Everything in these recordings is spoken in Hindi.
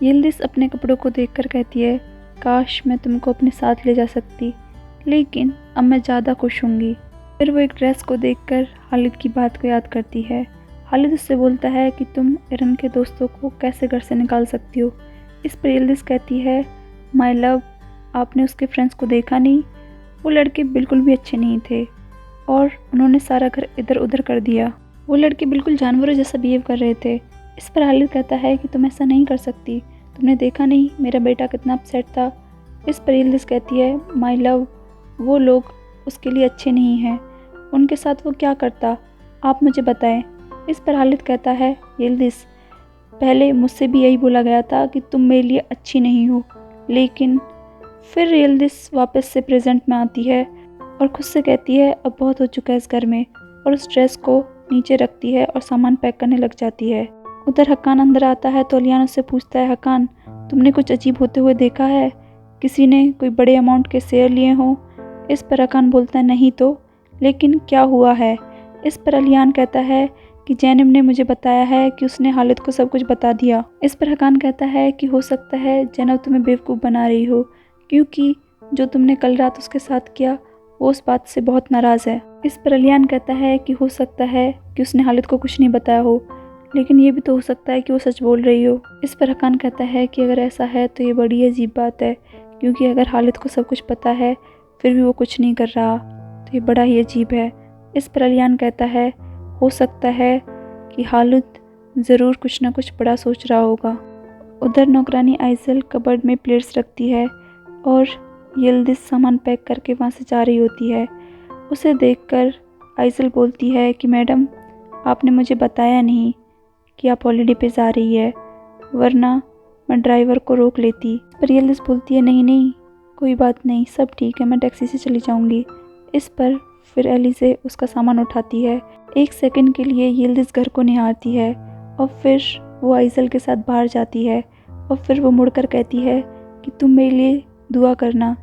यिल्दिज़ अपने कपड़ों को देखकर कहती है, काश मैं तुमको अपने साथ ले जा सकती, लेकिन अब मैं ज़्यादा खुश होंगी। फिर वो एक ड्रेस को देखकर खालिद की बात को याद करती है। खालिद उससे बोलता है कि तुम एरन के दोस्तों को कैसे घर से निकाल सकती हो। इस पर यिल्दिज़ कहती है, माय लव, आपने उसके फ्रेंड्स को देखा नहीं, वो लड़के बिल्कुल भी अच्छे नहीं थे और उन्होंने सारा घर इधर उधर कर दिया। वो लड़के बिल्कुल जानवरों जैसा बिहेव कर रहे थे। इस पर खालिद कहता है कि तुम ऐसा नहीं कर सकती, तुमने देखा नहीं मेरा बेटा कितना अपसेट था। इस पर यिल्दिज़ कहती है, माय लव, वो लोग उसके लिए अच्छे नहीं हैं, उनके साथ वो क्या करता, आप मुझे बताएं। इस पर खालिद कहता है, यिल्दिज़, पहले मुझसे भी यही बोला गया था कि तुम मेरे लिए अच्छी नहीं हो, लेकिन फिर यिल्दिज़ वापस से प्रेजेंट में आती है और खुद से कहती है अब बहुत हो चुका है इस घर में, और उस ड्रेस को नीचे रखती है और सामान पैक करने लग जाती है। उधर हक्कान अंदर आता है तो अलियान उससे पूछता है, हक्कान, तुमने कुछ अजीब होते हुए देखा है, किसी ने कोई बड़े अमाउंट के शेयर लिए हों? इस पर हक्कान बोलता है, नहीं तो, लेकिन क्या हुआ है? इस पर अलियान कहता है कि जैनब ने मुझे बताया है कि उसने खालिद को सब कुछ बता दिया। इस पर हक्कान कहता है कि हो सकता है जैनब तुम्हें बेवकूफ़ बना रही हो, क्योंकि जो तुमने कल रात उसके साथ किया वो उस बात से बहुत नाराज़ है। इस पर अलियान कहता है कि हो सकता है कि उसने खालिद को कुछ नहीं बताया हो, लेकिन ये भी तो हो सकता है कि वो सच बोल रही हो। इस पर हक्कान कहता है कि अगर ऐसा है तो ये बड़ी अजीब बात है, क्योंकि अगर खालिद को सब कुछ पता है फिर भी वो कुछ नहीं कर रहा, तो ये बड़ा ही अजीब है। इस पर अलियान कहता है, हो सकता है कि खालिद ज़रूर कुछ ना कुछ बड़ा सोच रहा होगा। उधर नौकरानी आइज़ल कबर्ड में प्लेट्स रखती है और यिल्दिज़ सामान पैक करके वहाँ से जा रही होती है। उसे देखकर आइज़ल बोलती है कि मैडम, आपने मुझे बताया नहीं कि आप हॉलीडे पे जा रही है, वरना मैं ड्राइवर को रोक लेती। पर यिल्दिज़ बोलती है, नहीं नहीं, कोई बात नहीं, सब ठीक है, मैं टैक्सी से चली जाऊंगी। इस पर फिर एलिज़े उसका सामान उठाती है। एक सेकंड के लिए यिल्दिज़ घर को निहारती है और फिर वो आइज़ल के साथ बाहर जाती है और फिर वो मुड़कर कहती है कि तुम मेरे लिए दुआ करना।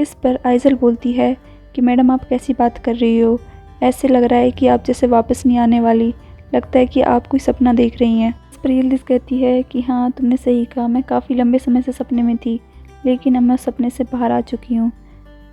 इस पर आइज़ल बोलती है कि मैडम, आप कैसी बात कर रही हो, ऐसे लग रहा है कि आप जैसे वापस नहीं आने वाली, लगता है कि आप कोई सपना देख रही हैं। इस पर यिल्दिज़ कहती है कि हाँ, तुमने सही कहा, मैं काफ़ी लंबे समय से सपने में थी, लेकिन अब मैं सपने से बाहर आ चुकी हूँ।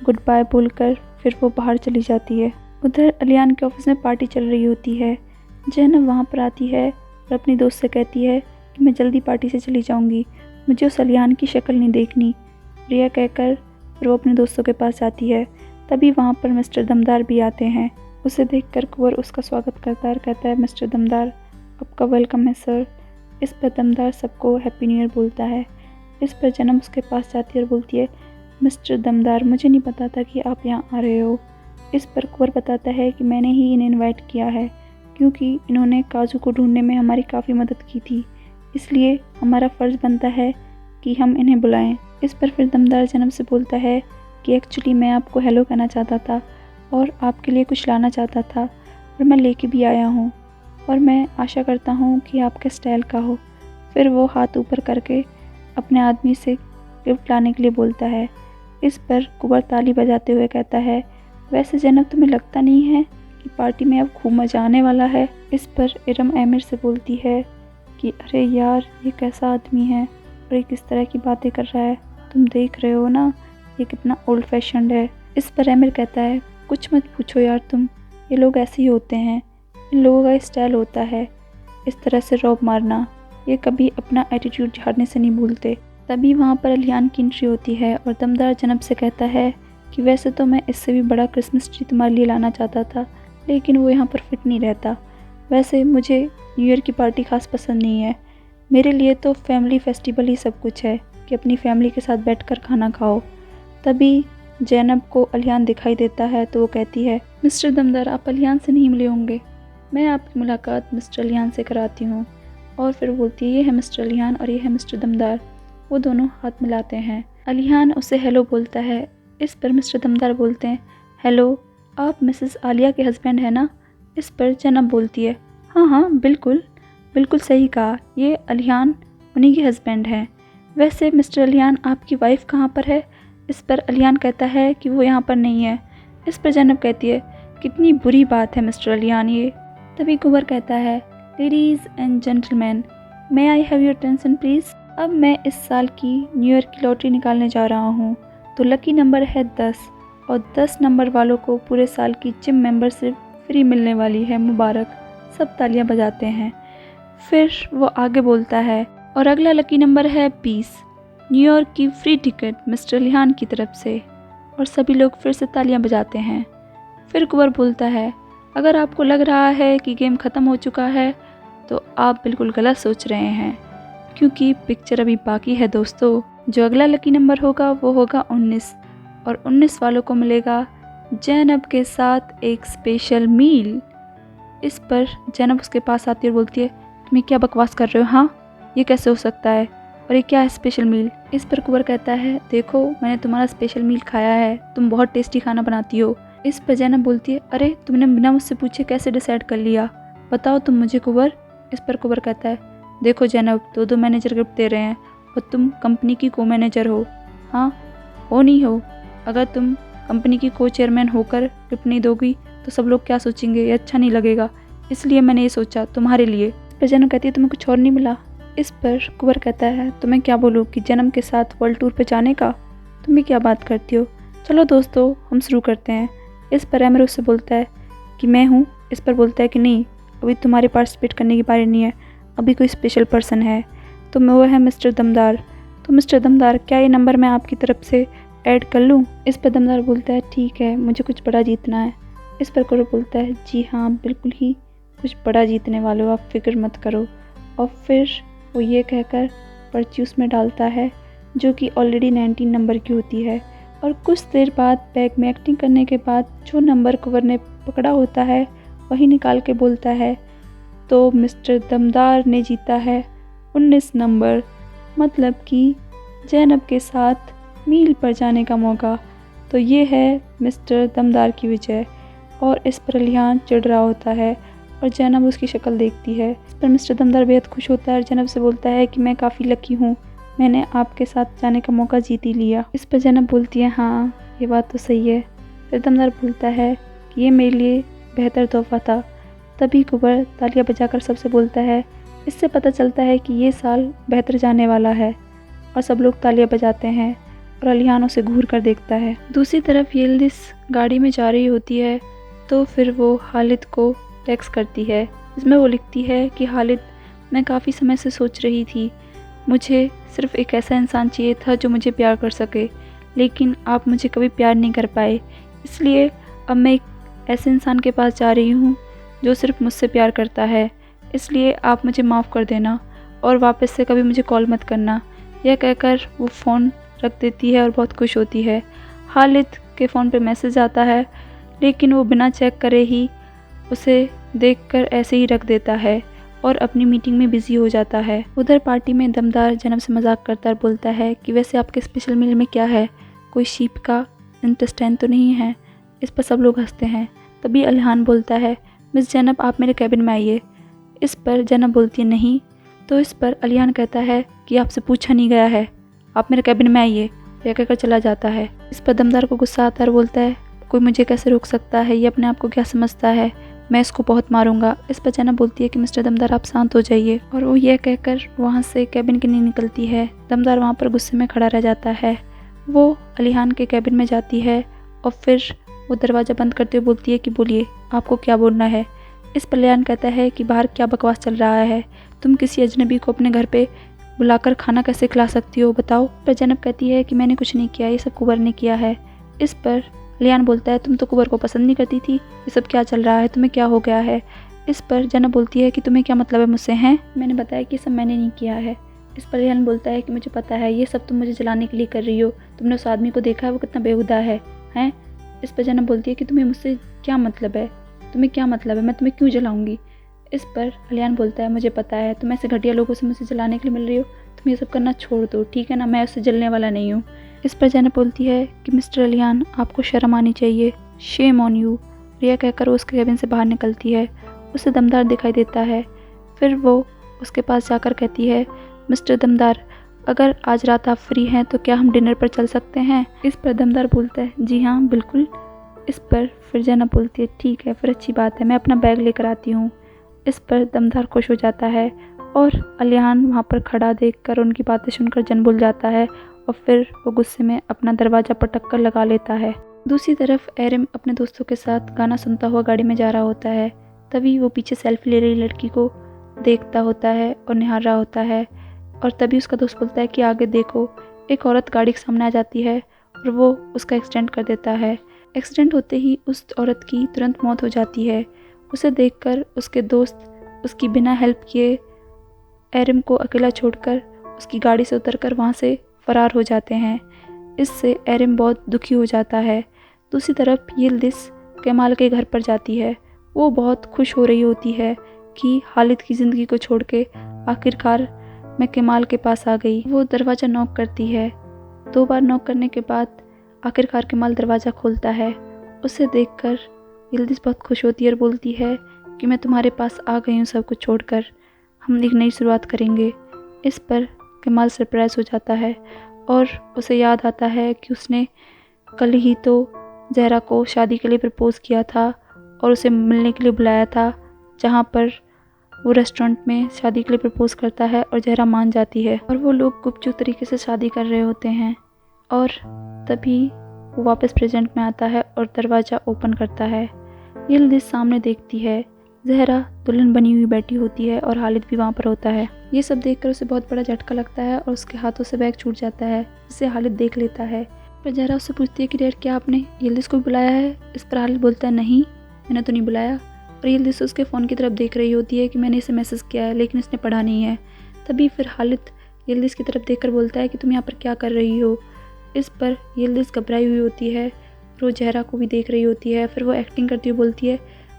गुड बाय बोलकर फिर वो बाहर चली जाती है। उधर अलियान के ऑफिस में पार्टी चल रही होती है। जैनब वहाँ पर आती है और अपनी दोस्त से कहती है कि मैं जल्दी पार्टी से चली जाऊँगी, मुझे उस अलियान की शक्ल नहीं देखनी। रिया कहकर फिर वो अपने दोस्तों के पास जाती है। तभी वहाँ पर मिस्टर दमदार भी आते हैं। उसे देखकर कुंवर उसका स्वागत करता है और कहता है, मिस्टर दमदार, आपका वेलकम है सर। इस पर दमदार सबको हैप्पी न्यू ईयर बोलता है। इस पर जैनब उसके पास जाती है और बोलती है, मिस्टर दमदार, मुझे नहीं पता था कि आप यहाँ आ रहे हो। इस पर कुंवर बताता है कि मैंने ही इन्हें इनवाइट किया है, क्योंकि इन्होंने काजू को ढूंढने में हमारी काफ़ी मदद की थी, इसलिए हमारा फ़र्ज़ बनता है कि हम इन्हें बुलाएं। इस पर फिर दमदार जैनब से बोलता है कि एक्चुअली मैं आपको हेलो कहना चाहता था और आपके लिए कुछ लाना चाहता था, और मैं लेके भी आया हूँ, और मैं आशा करता हूँ कि आपके स्टाइल का हो। फिर वो हाथ ऊपर करके अपने आदमी से गिफ्ट लाने के लिए बोलता है। इस पर कुंवर ताली बजाते हुए कहता है, वैसे जैनब, तुम्हें लगता नहीं है कि पार्टी में अब खूब मज़ा आने वाला है? इस पर इरम आमिर से बोलती है कि अरे यार, ये कैसा आदमी है और ये किस तरह की बातें कर रहा है, तुम देख रहे हो ना, ये कितना ओल्ड फैशन्ड है। इस पर आमिर कहता है, कुछ मत पूछो यार तुम, ये लोग ऐसे ही होते हैं, इन लोगों का स्टाइल होता है इस तरह से रौब मारना, ये कभी अपना एटीट्यूड झाड़ने से नहीं भूलते। तभी वहाँ पर अलियान की एंट्री होती है और दमदार जैनब से कहता है कि वैसे तो मैं इससे भी बड़ा क्रिसमस ट्री तुम्हारे लिए लाना चाहता था, लेकिन वो यहाँ पर फिट नहीं रहता। वैसे मुझे न्यू ईयर की पार्टी खास पसंद नहीं है, मेरे लिए तो फैमिली फेस्टिवल ही सब कुछ है कि अपनी फैमिली के साथ बैठकर खाना खाओ। तभी जैनब को अलियान दिखाई देता है तो वो कहती है, मिस्टर दमदार, आप अलियान से नहीं मिले होंगे, मैं आपकी मुलाकात मिस्टर अलियान से कराती हूँ। और फिर बोलती है, ये है मिस्टर अलियान और ये है मिस्टर दमदार। वो दोनों हाथ मिलाते हैं। अलियान उसे हेलो बोलता है। इस पर मिस्टर दमदार बोलते हैं, हेलो, आप मिसेस आलिया के हस्बैंड हैं ना? इस पर जैनब बोलती है, हाँ हाँ, बिल्कुल बिल्कुल सही कहा, ये अलियान उन्हीं के हस्बैंड हैं। वैसे मिस्टर अलियान, आपकी वाइफ कहाँ पर है? इस पर अलियान कहता है कि वो यहाँ पर नहीं है। इस पर जैनब कहती है, कितनी बुरी बात है मिस्टर अलियान ये। तभी कुंवर कहता है, ladies and gentleman, may I have your attention please. अब मैं इस साल की न्यू ईयर की लॉटरी निकालने जा रहा हूँ, तो लकी नंबर है 10 और 10 नंबर वालों को पूरे साल की जिम मेंबरशिप फ्री मिलने वाली है, मुबारक। सब तालियां बजाते हैं। फिर वो आगे बोलता है, और अगला लकी नंबर है 20, न्यूयॉर्क की फ्री टिकट मिस्टर लिहान की तरफ से। और सभी लोग फिर से तालियां बजाते हैं। फिर कुंवर बोलता है, अगर आपको लग रहा है कि गेम ख़त्म हो चुका है तो आप बिल्कुल गलत सोच रहे हैं, क्योंकि पिक्चर अभी बाकी है दोस्तों। जो अगला लकी नंबर होगा वो होगा 19 और 19 वालों को मिलेगा जैनब के साथ एक स्पेशल मील। इस पर जैनब उसके पास आती है और बोलती है, तुम क्या बकवास कर रहे हो? हाँ, ये कैसे हो सकता है और ये क्या है स्पेशल मील? इस पर कुंवर कहता है, देखो मैंने तुम्हारा स्पेशल मील खाया है, तुम बहुत टेस्टी खाना बनाती हो। इस पर जैनब बोलती है, अरे तुमने बिना मुझसे पूछे कैसे डिसाइड कर लिया, बताओ तुम मुझे कुंवर। इस पर कुंवर कहता है, देखो जैनब, दो मैनेजर गिफ्ट दे रहे हैं और तुम कंपनी की को मैनेजर हो। हाँ, हो नहीं हो? अगर तुम कंपनी की को चेयरमैन होकर गिफ्ट नहीं दोगी तो सब लोग क्या सोचेंगे, ये अच्छा नहीं लगेगा, इसलिए मैंने ये सोचा तुम्हारे लिए। इस पर जैनब कहती है, तुम्हें कुछ और नहीं मिला? इस पर कुंवर कहता है, तो मैं क्या बोलूँ कि जन्म के साथ वर्ल्ड टूर पे जाने का? तुम भी क्या बात करती हो? चलो दोस्तों, हम शुरू करते हैं। इस पर अमर उससे बोलता है कि मैं हूँ। इस पर बोलता है कि नहीं, अभी तुम्हारे पार्टिसिपेट करने की बारी नहीं है, अभी कोई स्पेशल पर्सन है, तो वो है मिस्टर दमदार। तो मिस्टर दमदार, क्या ये नंबर मैं आपकी तरफ से ऐड कर लूँ? इस पर दमदार बोलता है, ठीक है, मुझे कुछ बड़ा जीतना है। इस पर कुंवर बोलता है, जी हाँ, बिल्कुल ही कुछ बड़ा जीतने वाले हो, आप फिक्र मत करो। और फिर वो ये कहकर पर्ची उसमें डालता है, जो कि ऑलरेडी 19 नंबर की होती है। और कुछ देर बाद बैग में एक्टिंग करने के बाद जो नंबर कुंवर ने पकड़ा होता है वही निकाल के बोलता है, तो मिस्टर दमदार ने जीता है 19 नंबर, मतलब कि जैनब के साथ मील पर जाने का मौका। तो ये है मिस्टर दमदार की विजय। और इस पर लिहान चिढ़ रहा होता है और जैनब उसकी शक्ल देखती है। इस पर मिस्टर दमदार बेहद खुश होता है और जैनब से बोलता है कि मैं काफ़ी लकी हूँ, मैंने आपके साथ जाने का मौका जीत ही लिया। इस पर जैनब बोलती है, हाँ ये बात तो सही है। फिर दमदार बोलता है कि ये मेरे लिए बेहतर तोहफा था। तभी कुंवर तालियां बजाकर सबसे बोलता है, इससे पता चलता है कि ये साल बेहतर जाने वाला है। और सब लोग तालियां बजाते हैं और अलियान उसे घूर कर देखता है। दूसरी तरफ यिल्दिज़ गाड़ी में जा रही होती है, तो फिर वो खालिद को टेक्स्ट करती है, जिसमें वो लिखती है कि खालिद, मैं काफ़ी समय से सोच रही थी, मुझे सिर्फ एक ऐसा इंसान चाहिए था जो मुझे प्यार कर सके, लेकिन आप मुझे कभी प्यार नहीं कर पाए, इसलिए अब मैं एक ऐसे इंसान के पास जा रही हूँ जो सिर्फ मुझसे प्यार करता है, इसलिए आप मुझे माफ़ कर देना और वापस से कभी मुझे कॉल मत करना। यह कहकर वो फ़ोन रख देती है और बहुत खुश होती है। खालिद के फ़ोन पे मैसेज आता है, लेकिन वो बिना चेक करे ही उसे देखकर ऐसे ही रख देता है और अपनी मीटिंग में बिजी हो जाता है। उधर पार्टी में दमदार जन्म से मजाक करता और बोलता है कि वैसे आपके स्पेशल मील में क्या है, कोई शीप का इंटेस्टाइन तो नहीं है? इस पर सब लोग हंसते हैं। तभी अलिहान बोलता है, मिस जैनब आप मेरे कैबिन में आइए। इस पर जैनब बोलती है नहीं। तो इस पर अलिहान कहता है कि आपसे पूछा नहीं गया है, आप मेरे कैबिन में आइए। यह कहकर चला जाता है। इस पर दमदार को गुस्सा आता है और बोलता है, कोई मुझे कैसे रोक सकता है, ये अपने आप को क्या समझता है, मैं इसको बहुत मारूंगा। इस पर जैनब बोलती है कि मिस्टर दमदार आप शांत हो जाइए, और वो यह कहकर वहाँ से कैबिन के लिए निकलती है। दमदार वहाँ पर गुस्से में खड़ा रह जाता है। वो अलिहान के कैबिन में जाती है और फिर वो दरवाज़ा बंद करते हुए बोलती है कि बोलिए आपको क्या बोलना है। इस पर अलिहान कहता है कि बाहर क्या बकवास चल रहा है, तुम किसी अजनबी को अपने घर पे बुलाकर खाना कैसे खिला सकती हो, बताओ। पर जैनब कहती है कि मैंने कुछ नहीं किया, ये सब कुंवर ने किया है। इस पर अलिहान बोलता है, तुम तो कुंवर को पसंद नहीं करती थी, ये सब क्या चल रहा है, तुम्हें क्या हो गया है। इस पर जैनब बोलती है कि तुम्हें क्या मतलब है मुझसे, हैं? मैंने बताया कि सब मैंने नहीं किया है। इस पर अलिहान बोलता है कि मुझे पता है, ये सब तुम मुझे जलाने के लिए कर रही हो, तुमने उस आदमी को देखा है, वो कितना बेहुदा है, हैं? इस पर जैनब बोलती है कि तुम्हें मुझसे क्या मतलब है, तुम्हें क्या मतलब है, मैं तुम्हें क्यों जलाऊंगी। इस पर अलिहान बोलता है, मुझे पता है तुम ऐसे घटिया लोगों से मुझे जलाने के लिए मिल रही हो, तुम ये सब करना छोड़ दो, ठीक है ना, मैं उससे जलने वाला नहीं हूँ। इस पर जैनब बोलती है कि मिस्टर अलिहान आपको शर्म आनी चाहिए, शेम ऑन यू। रिया कहकर वो उसके कैबिन से बाहर निकलती है। उसे दमदार दिखाई देता है। फिर वो उसके पास जाकर कहती है, मिस्टर दमदार अगर आज रात आप फ्री हैं तो क्या हम डिनर पर चल सकते हैं। इस पर दमदार बोलता है, जी हाँ बिल्कुल। इस पर फिर जैनब बोलती है, ठीक है फिर अच्छी बात है, मैं अपना बैग लेकर आती हूँ। इस पर दमदार खुश हो जाता है और अलियान वहाँ पर खड़ा देखकर उनकी बातें सुनकर जन भूल जाता है और फिर वो गुस्से में अपना दरवाज़ा पटक कर लगा लेता है। दूसरी तरफ एरम अपने दोस्तों के साथ गाना सुनता हुआ गाड़ी में जा रहा होता है। तभी वो पीछे सेल्फी ले रही लड़की को देखता होता है और निहार रहा होता है और तभी उसका दोस्त बोलता है कि आगे देखो। एक औरत गाड़ी के सामने आ जाती है और वो उसका एक्सीडेंट कर देता है। एक्सीडेंट होते ही उस औरत की तुरंत मौत हो जाती है। उसे देखकर उसके दोस्त उसकी बिना हेल्प किए एरम को अकेला छोड़कर उसकी गाड़ी से उतरकर वहाँ से फरार हो जाते हैं। इससे एरम बहुत दुखी हो जाता है। दूसरी तरफ यिल्दिज़ केमाल के घर पर जाती है। वो बहुत खुश हो रही होती है कि खालिद की ज़िंदगी को छोड़ के आखिरकार मैं केमाल के पास आ गई। वो दरवाज़ा नॉक करती है। 2 बार नॉक करने के बाद आखिरकार केमाल दरवाज़ा खोलता है। उसे देखकर यिल्दिज़ बहुत खुश होती है और बोलती है कि मैं तुम्हारे पास आ गई हूँ सब कुछ छोड़कर, हम एक नई शुरुआत करेंगे। इस पर केमाल सरप्राइज़ हो जाता है और उसे याद आता है कि उसने कल ही तो ज़हरा को शादी के लिए प्रपोज़ किया था और उसे मिलने के लिए बुलाया था, जहाँ पर वो रेस्टोरेंट में शादी के लिए प्रपोज़ करता है और ज़हरा मान जाती है और वो लोग गुपचुप तरीके से शादी कर रहे होते हैं। और तभी वो वापस प्रेजेंट में आता है और दरवाज़ा ओपन करता है। यिल्दिज़ सामने देखती है, ज़हरा दुल्हन बनी हुई बैठी होती है और खालिद भी वहाँ पर होता है। ये सब देखकर उसे बहुत बड़ा झटका लगता है और उसके हाथों से बैग छूट जाता है, जिसे खालिद देख लेता है। पर ज़हरा उससे पूछती है कि डैड क्या आपने यिल्दिज़ को बुलाया है? इस पर खालिद बोलता है नहीं, मैंने तो नहीं बुलाया। और यिल्दिज़ उसके फ़ोन की तरफ देख रही होती है कि मैंने इसे मैसेज किया है लेकिन इसने पढ़ा नहीं है। तभी फिर खालिद यिल्दिज़ की तरफ देखकर बोलता है कि तुम यहाँ पर क्या कर रही हो? इस पर यिल्दिज़ घबराई हुई होती है और वो ज़हरा को भी देख रही होती है। फिर वो एक्टिंग करती हुई बोलती है,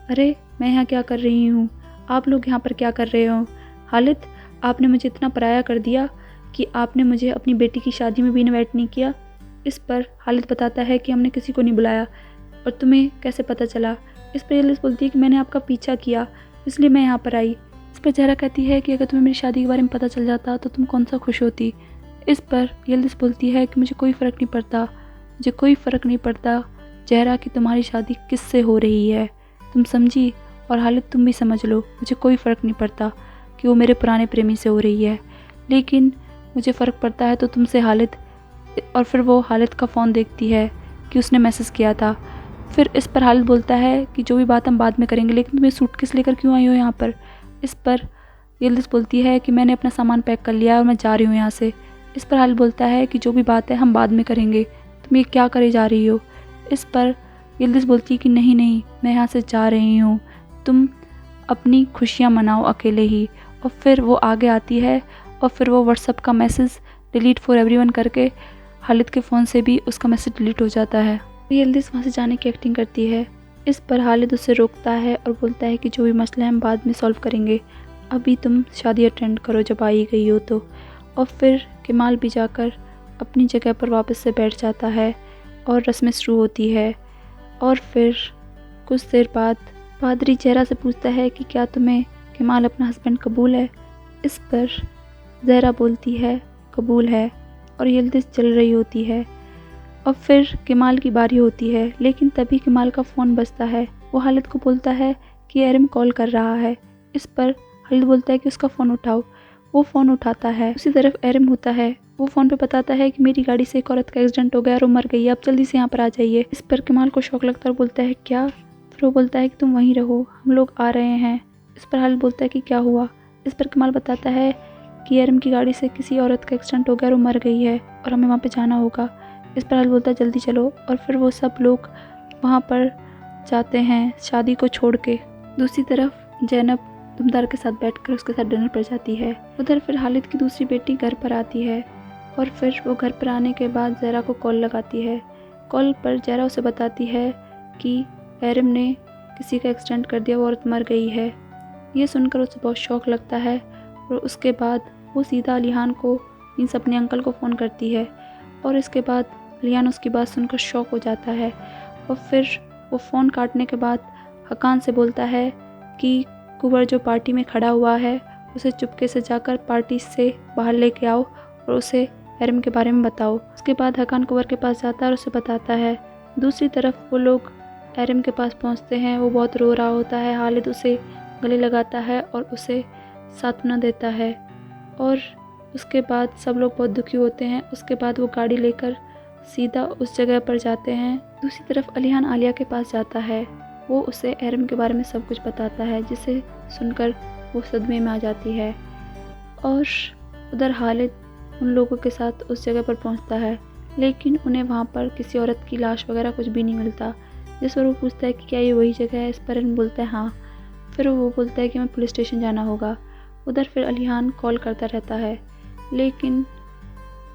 अरे मैं यहाँ क्या कर रही हूँ, आप लोग यहाँ पर क्या कर रहे हो? खालिद, आपने मुझे इतना पराया कर दिया कि आपने मुझे अपनी बेटी की शादी में भी इनवाइट नहीं किया। इस पर खालिद बताता है कि हमने किसी को नहीं बुलाया। और तुम्हें कैसे पता चला? इस पर यिल्दिज़ बोलती है कि मैंने आपका पीछा किया इसलिए मैं यहाँ पर आई। इस पर ज़हरा कहती है कि अगर तुम्हें मेरी शादी के बारे में पता चल जाता तो तुम कौन सा खुश होती। इस पर यिल्दिज़ बोलती है कि मुझे कोई फ़र्क नहीं पड़ता, मुझे कोई फ़र्क नहीं पड़ता ज़हरा कि तुम्हारी शादी किससे हो रही है, तुम समझी? और खालिद तुम भी समझ लो, मुझे कोई फ़र्क नहीं पड़ता कि वो मेरे पुराने प्रेमी से हो रही है, लेकिन मुझे फ़र्क पड़ता है तो तुमसे खालिद। और फिर वो खालिद का फ़ोन देखती है कि उसने मैसेज किया था। फिर इस पर खालिद बोलता है कि जो भी बात हम बाद में करेंगे, लेकिन तुम्हें सूटकेस लेकर क्यों आई हो यहाँ पर? इस पर यिल्दिज़ बोलती है कि मैंने अपना सामान पैक कर लिया है और मैं जा रही हूँ यहाँ से। इस पर खालिद बोलता है कि जो भी बात है हम बाद में करेंगे, तुम ये क्या करे जा रही हो? इस पर यिल्दिज़ बोलती है कि नहीं नहीं, मैं यहाँ से जा रही हूँ, तुम अपनी खुशियाँ मनाओ अकेले ही। और फिर वो आगे आती है और फिर वो व्हाट्सएप का मैसेज डिलीट फॉर एवरीवन करके खालिद के फ़ोन से भी उसका मैसेज डिलीट हो जाता है। यिल्दिज़ वहाँ से जाने की एक्टिंग करती है। इस पर खालिद उसे रोकता है और बोलता है कि जो भी मसला है हम बाद में सॉल्व करेंगे, अभी तुम शादी अटेंड करो जब आई गई हो तो। और फिर केमाल भी जाकर अपनी जगह पर वापस से बैठ जाता है और रस्में शुरू होती है। और फिर कुछ देर बाद पादरी ज़हरा से पूछता है कि क्या तुम्हें केमाल अपना हस्बैंड कबूल है? इस पर ज़हरा बोलती है कबूल है और यिल्दिज़ चल रही होती है। और फिर केमाल की बारी होती है, लेकिन तभी केमाल का फ़ोन बजता है। वो खालिद को बोलता है कि एरम कॉल कर रहा है। इस पर खालिद बोलता है कि उसका फ़ोन उठाओ। वो फ़ोन उठाता है। उसी तरफ एरम होता है। वो फ़ोन पे बताता है कि मेरी गाड़ी से एक औरत का एक्सीडेंट हो गया और वो मर गई है, आप जल्दी से यहाँ पर आ जाइए। इस पर केमाल को शौक लगता है और बोलता है क्या? फिर वो बोलता है कि तुम वहीं रहो, हम लोग आ रहे हैं। इस पर खालिद बोलता है कि क्या हुआ? इस पर केमाल बताता है कि एरम की गाड़ी से किसी औरत का एक्सीडेंट हो गया और वो मर गई है और हमें वहाँ पे जाना होगा। इस पर खालिद बोलता है जल्दी चलो। और फिर वो सब लोग वहाँ पर जाते हैं शादी को छोड़ के। दूसरी तरफ जैनब दुमदार के साथ बैठकर उसके साथ डिनर पर जाती है। उधर फिर खालिद की दूसरी बेटी घर पर आती है और फिर वो घर पर आने के बाद ज़हरा को कॉल लगाती है। कॉल पर ज़हरा उसे बताती है कि एरम ने किसी का एक्सीडेंट कर दिया, वो औरत मर गई है। ये सुनकर उसे बहुत शौक लगता है और उसके बाद वो सीधा अलियान को मीन्स अपने अंकल को फ़ोन करती है और इसके बाद अलियान उसकी बात सुनकर शौक हो जाता है। और फिर वो फ़ोन काटने के बाद हकान से बोलता है कि कुंवर जो पार्टी में खड़ा हुआ है उसे चुपके से जाकर पार्टी से बाहर लेके आओ और उसे एरम के बारे में बताओ। उसके बाद हकान कुंवर के पास जाता है और उसे बताता है। दूसरी तरफ वो लोग एरम के पास पहुंचते हैं। वो बहुत रो रहा होता है। खालिद उसे गले लगाता है और उसे सांत्वना देता है और उसके बाद सब लोग बहुत दुखी होते हैं। उसके बाद वो गाड़ी लेकर सीधा उस जगह पर जाते हैं। दूसरी तरफ अलियान आलिया के पास जाता है। वो उसे एरम के बारे में सब कुछ बताता है, जिसे सुनकर वो सदमे में आ जाती है। और उधर खालिद उन लोगों के साथ उस जगह पर पहुंचता है, लेकिन उन्हें वहां पर किसी औरत की लाश वगैरह कुछ भी नहीं मिलता। जिस पर वो पूछता है कि क्या ये वही जगह है। इस पर एरम बोलता है हाँ। फिर वो बोलता है कि मैं पुलिस स्टेशन जाना होगा। उधर फिर अलियान कॉल करता रहता है, लेकिन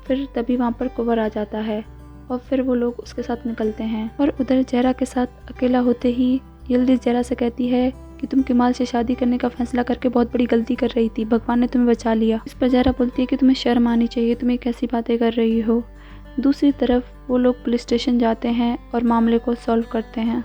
फिर तभी वहाँ पर कुंवर आ जाता है और फिर वो लोग उसके साथ निकलते हैं। और उधर जहरा के साथ अकेला होते ही यिल्दिज़ जहरा से कहती है कि तुम कमाल से शादी करने का फैसला करके बहुत बड़ी गलती कर रही थी, भगवान ने तुम्हें बचा लिया। इस पर जहरा बोलती है कि तुम्हें शर्म आनी चाहिए, तुम कैसी बातें कर रही हो। दूसरी तरफ वो लोग पुलिस स्टेशन जाते हैं और मामले को सॉल्व करते हैं।